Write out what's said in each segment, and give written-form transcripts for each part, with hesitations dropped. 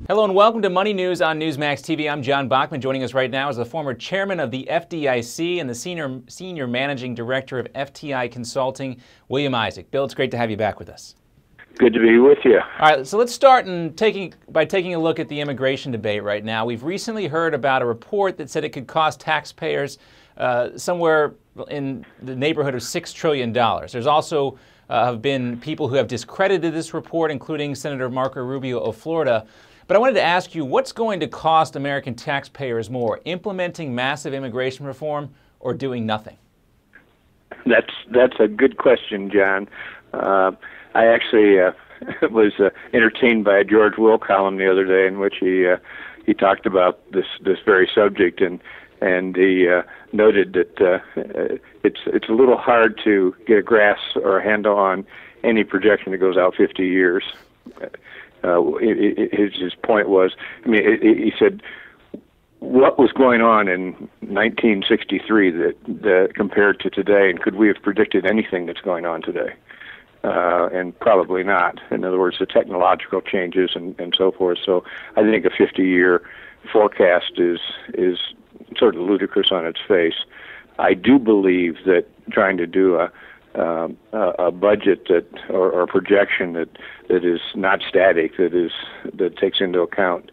Hello and welcome to Money News on Newsmax TV. I'm John Bachman. Joining us right now is the former chairman of the FDIC and the senior managing director of FTI Consulting, William Isaac. Bill, it's great to have you back with us. Good to be with you. All right, so let's start by taking a look at the immigration debate right now. We've recently heard about a report that said it could cost taxpayers somewhere in the neighborhood of $6 trillion. There's also have been people who have discredited this report, including Senator Marco Rubio of Florida. But I wanted to ask you, what's going to cost American taxpayers more, implementing massive immigration reform or doing nothing? That's a good question, John. I actually was entertained by a George Will column the other day in which he talked about this very subject, and he noted that it's a little hard to get a grasp or a handle on any projection that goes out 50 years. His point was, he said, what was going on in 1963 that compared to today, and could we have predicted anything that's going on today? And probably not. In other words, the technological changes and so forth. So I think a 50-year forecast is sort of ludicrous on its face. I do believe that trying to do a budget or a projection that is not static, that takes into account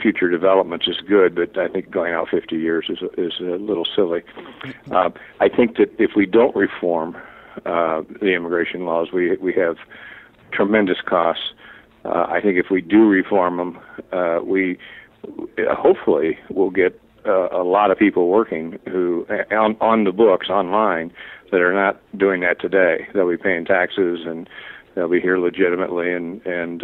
future developments is good, but I think going out 50 years is a little silly. I think that if we don't reform the immigration laws, we have tremendous costs. I think if we do reform them, we hopefully will get a lot of people working who on the books online that are not doing that today. They'll be paying taxes and they'll be here legitimately and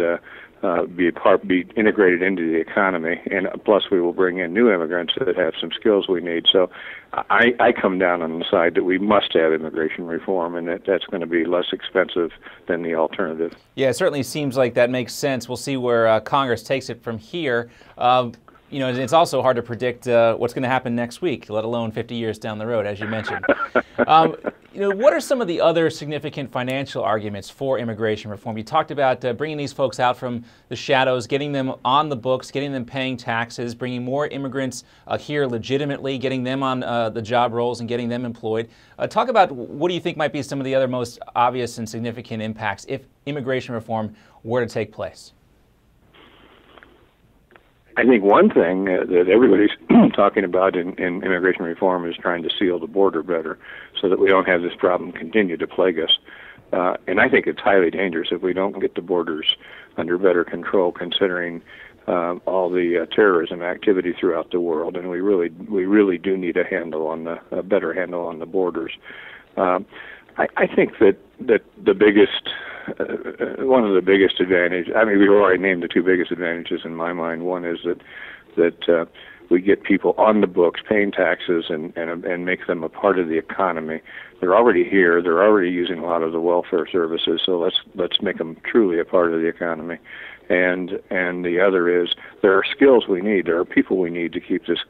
be integrated into the economy. And plus, we will bring in new immigrants that have some skills we need. So I come down on the side that we must have immigration reform, and that's going to be less expensive than the alternative. Yeah, it certainly seems like that makes sense. We'll see where Congress takes it from here. You know, it's also hard to predict what's going to happen next week, let alone 50 years down the road, as you mentioned. You know, what are some of the other significant financial arguments for immigration reform? You talked about bringing these folks out from the shadows, getting them on the books, getting them paying taxes, bringing more immigrants here legitimately, getting them on the job roles and getting them employed. Talk about what do you think might be some of the other most obvious and significant impacts if immigration reform were to take place? I think one thing that everybody's talking about in immigration reform is trying to seal the border better so that we don't have this problem continue to plague us. And I think it's highly dangerous if we don't get the borders under better control, considering all the terrorism activity throughout the world. And we really do need a better handle on the borders. I think that the biggest, one of the biggest advantages, we've already named the two biggest advantages in my mind. One is that we get people on the books paying taxes and make them a part of the economy. They're already here. They're already using a lot of the welfare services. So let's make them truly a part of the economy. And the other is there are skills we need. There are people we need to keep this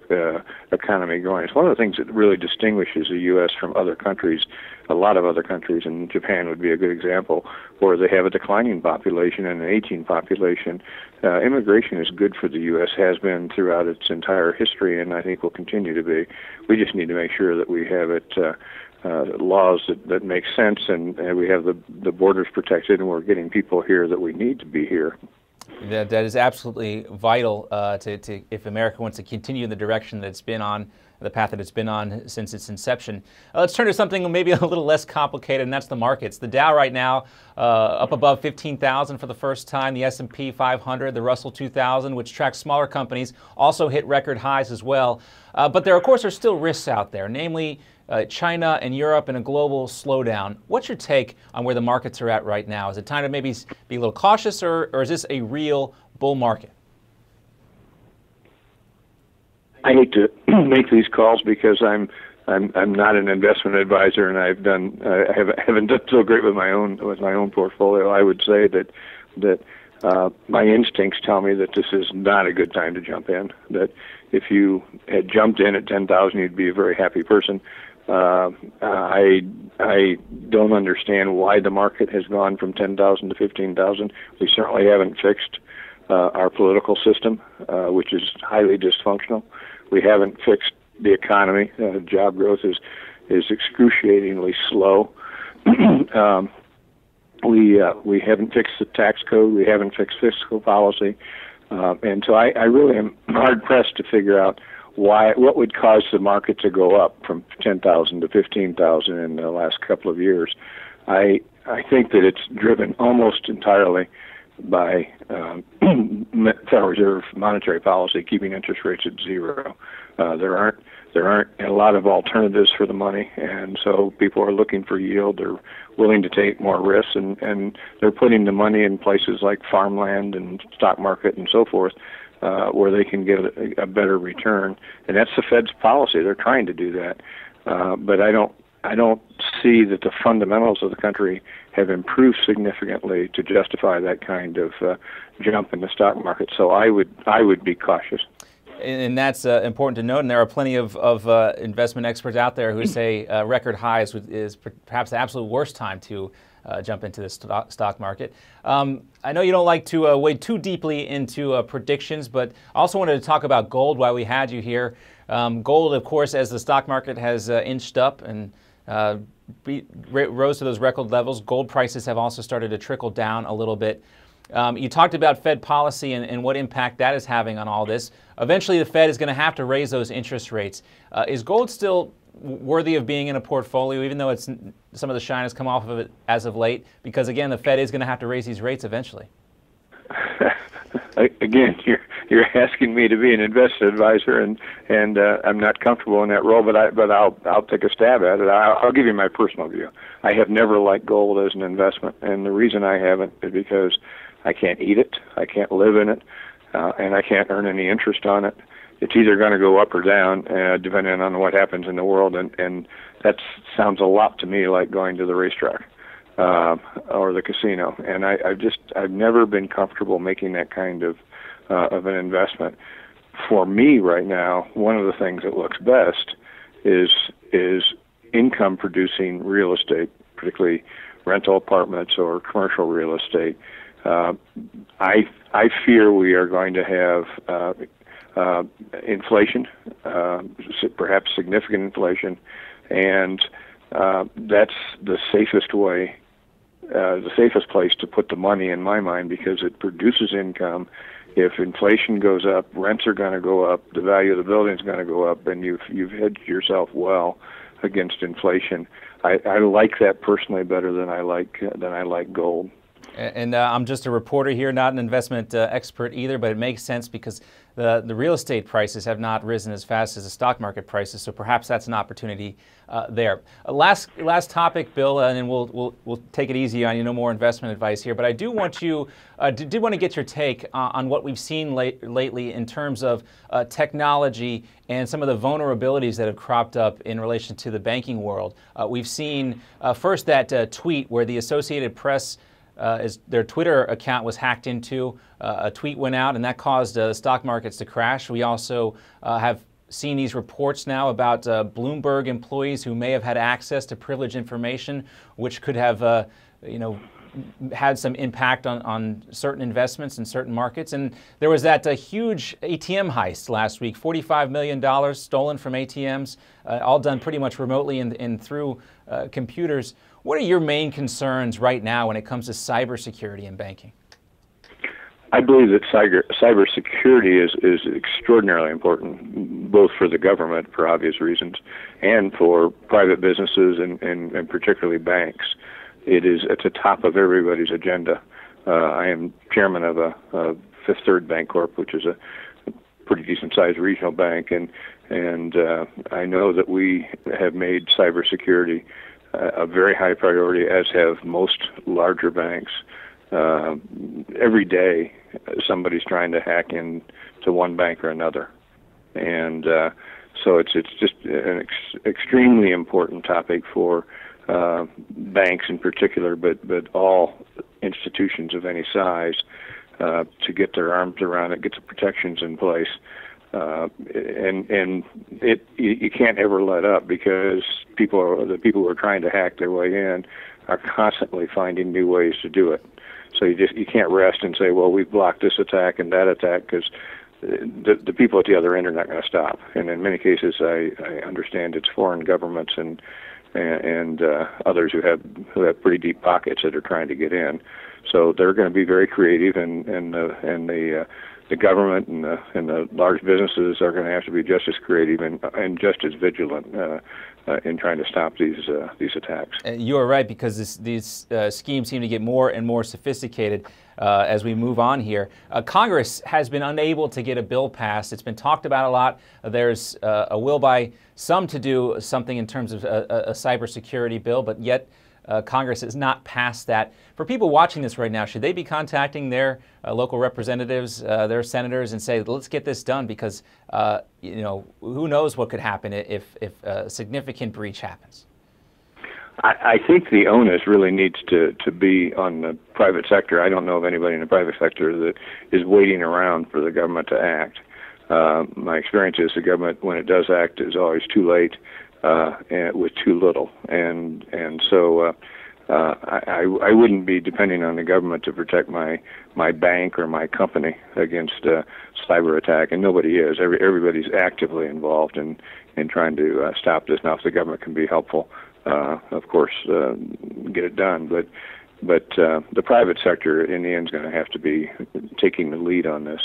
economy going. It's one of the things that really distinguishes the U.S. from other countries, a lot of other countries, and Japan would be a good example, where they have a declining population and an aging population. Immigration is good for the U.S., has been throughout its entire history, and I think will continue to be. We just need to make sure that we have it laws that make sense, and we have the borders protected, and we're getting people here that we need to be here. That is absolutely vital to if America wants to continue in the direction that it's been on, the path that it's been on since its inception. Let's turn to something maybe a little less complicated, and that's the markets. The Dow right now up above 15,000 for the first time. The S&P 500, the Russell 2000, which tracks smaller companies, also hit record highs as well. But there, of course, are still risks out there, namely China and Europe and a global slowdown. What's your take on where the markets are at right now? Is it time to maybe be a little cautious, or is this a real bull market? I hate to make these calls because I'm not an investment advisor, and I haven't done so great with my own portfolio. I would say that my instincts tell me that this is not a good time to jump in. That if you had jumped in at 10,000, you'd be a very happy person. I don't understand why the market has gone from 10,000 to 15,000. We certainly haven't fixed our political system, which is highly dysfunctional. We haven't fixed the economy. Job growth is excruciatingly slow. We haven't fixed the tax code. We haven't fixed fiscal policy. And so I really am hard pressed to figure out what would cause the market to go up from 10,000 to 15,000 in the last couple of years. I think that it's driven almost entirely by Federal Reserve monetary policy, keeping interest rates at zero. There aren't a lot of alternatives for the money, and so people are looking for yield. They're willing to take more risks, and they're putting the money in places like farmland and stock market and so forth, where they can get a better return. And that's the Fed's policy. They're trying to do that, but I don't see that the fundamentals of the country have improved significantly to justify that kind of jump in the stock market. So I would be cautious. And that's important to note. And there are plenty of investment experts out there who say record highs is perhaps the absolute worst time to jump into the stock market. I know you don't like to wade too deeply into predictions, but I also wanted to talk about gold while we had you here. Gold, of course, as the stock market has inched up and rose to those record levels, gold prices have also started to trickle down a little bit. You talked about Fed policy and what impact that is having on all this. Eventually, the Fed is going to have to raise those interest rates. Is gold still worthy of being in a portfolio, even though some of the shine has come off of it as of late? Because, again, the Fed is going to have to raise these rates eventually. Again, you're asking me to be an investment advisor, and I'm not comfortable in that role, but I'll take a stab at it. I'll give you my personal view. I have never liked gold as an investment, and the reason I haven't is because I can't eat it, I can't live in it, and I can't earn any interest on it. It's either going to go up or down, depending on what happens in the world, and that sounds a lot to me like going to the racetrack or the casino. And I've never been comfortable making that kind of an investment. For me right now, one of the things that looks best is income-producing real estate, particularly rental apartments or commercial real estate. I fear we are going to have inflation, perhaps significant inflation, and that's the safest way, the safest place to put the money in my mind, because it produces income. If inflation goes up, rents are going to go up, the value of the building is going to go up, and you've hedged yourself well against inflation. I like that personally better than I like gold. And I'm just a reporter here, not an investment expert either, but it makes sense because the real estate prices have not risen as fast as the stock market prices, so perhaps that's an opportunity there. Last topic, Bill, and then we'll take it easy on you. No more investment advice here, but I do want to get your take on what we've seen lately in terms of technology and some of the vulnerabilities that have cropped up in relation to the banking world. We've seen first that tweet where the Associated Press, their Twitter account was hacked into. A tweet went out, and that caused stock markets to crash. We also have seen these reports now about Bloomberg employees who may have had access to privileged information, which could have, had some impact on certain investments in certain markets. And there was that huge ATM heist last week, $45 million stolen from ATMs, all done pretty much remotely and through computers. What are your main concerns right now when it comes to cybersecurity in banking? I believe that cybersecurity is extraordinarily important, both for the government, for obvious reasons, and for private businesses and particularly banks. It is at the top of everybody's agenda. I am chairman of a Fifth Third Bancorp, which is a pretty decent-sized regional bank, and I know that we have made cybersecurity a very high priority, as have most larger banks. Every day, somebody's trying to hack into one bank or another, and so it's just an extremely important topic for banks in particular, but all institutions of any size, to get their arms around it, get the protections in place. And you can't ever let up, because the people who are trying to hack their way in are constantly finding new ways to do it. So you can't rest and say, well, we've blocked this attack and that attack, because the people at the other end are not going to stop. And in many cases, I understand it's foreign governments and others who have pretty deep pockets that are trying to get in. So they're going to be very creative, and the government and the large businesses are going to have to be just as creative and just as vigilant in trying to stop these attacks. You are right, because these schemes seem to get more and more sophisticated as we move on here. Congress has been unable to get a bill passed. It's been talked about a lot. There's a will by some to do something in terms of a cybersecurity bill, but yet Congress has not passed that. For people watching this right now, should they be contacting their local representatives, their senators, and say, let's get this done, because who knows what could happen if a significant breach happens? I think the onus really needs to be on the private sector. I don't know of anybody in the private sector that is waiting around for the government to act. My experience is the government, when it does act, is always too late and with too little. And so I wouldn't be depending on the government to protect my bank or my company against cyber attack, and nobody is. Everybody's actively involved in trying to stop this. Now, if the government can be helpful, of course, get it done. But the private sector, in the end, is going to have to be taking the lead on this.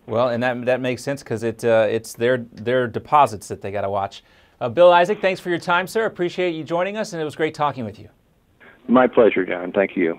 Well, and that makes sense, because it's their deposits that they got to watch. Bill Isaac, thanks for your time, sir. Appreciate you joining us, and it was great talking with you. My pleasure, John. Thank you.